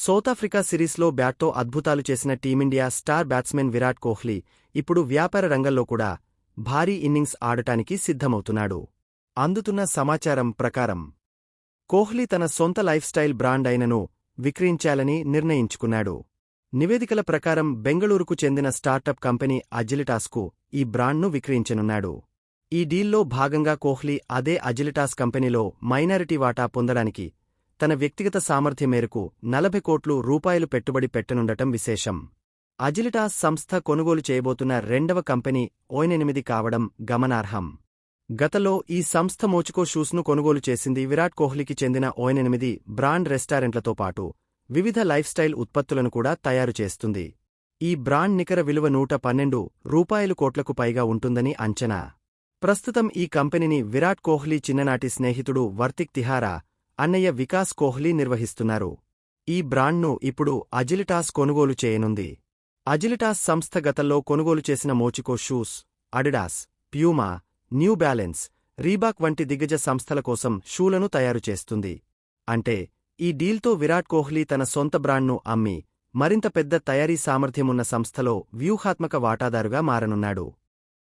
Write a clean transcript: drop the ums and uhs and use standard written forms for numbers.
South Africa సిరీస్లో బ్యాట్తో అద్భుతాలు చేసిన team India star batsmen Virat Kohli ఇప్పుడు వ్యాపార రంగంలో కూడా భారీ ఇన్నింగ్స్ ఆడటానికి సిద్ధమవుతున్నాడు. అందుతున్న సమాచారం ప్రకారం కోహ్లీ తన సొంత లైఫ్ స్టైల్ బ్రాండ్ అయినను విక్రయించాలని నిర్ణయించుకున్నాడు. నివేదికల ప్రకారం బెంగళూరుకు చెందిన స్టార్టప్ కంపెనీ అజిలిటాస్కు ఈ బ్రాండ్ను విక్రయించనున్నాడు. ఈ డీల్లో భాగంగా కోహ్లీ అదే అజిలిటాస్ కంపెనీలో మైనారిటీ వాటా పొందడానికి తన వ్యక్తిగత సామర్థ్యం మేరకు 40 కోట్ల రూపాయలు పెట్టుబడి పెట్టనుండటం విశేషం. అజిలిటాస్ సంస్థ కొనుగోలు చేయబోతున్న రెండవ కంపెనీ ONE8 కావడం గమనార్హం. గతంలో ఈ సంస్థ మోచుకో షూస్ను కొనుగోలు చేసింది. విరాట్ కోహ్లీకి చెందిన ONE8 బ్రాండ్ రెస్టారెంట్లతో పాటు వివిధ లైఫ్ స్టైల్ ఉత్పత్తులను కూడా తయారు చేస్తుంది. ఈ బ్రాండ్ నికర విలువ 112 కోట్లకు పైగా ఉంటుందని అంచనా. ప్రస్తుతం ఈ కంపెనీని విరాట్ కోహ్లీ చిన్ననాటి స్నేహితుడు వర్తిక్ తిహారా అన్నయ్య వికాస్ కోహ్లీ నిర్వహిస్తున్నారు. ఈ బ్రాండ్ను ఇప్పుడు అజిలిటాస్ కొనుగోలు చేయనుంది. అజిలిటాస్ సంస్థ గతంలో కొనుగోలు చేసిన మోచికో shoes, Adidas, Puma, New Balance, Reebok వంటి దిగ్గజ సంస్థల కోసం షూలను తయారు చేస్తుంది. అంటే ఈ డీల్తో విరాట్ కోహ్లీ తన సొంత బ్రాండ్ను అమ్మి మరింత పెద్ద తయారీ సామర్థ్యమున్న సంస్థలో వ్యూహాత్మక వాటాదారుగా మారనున్నాడు.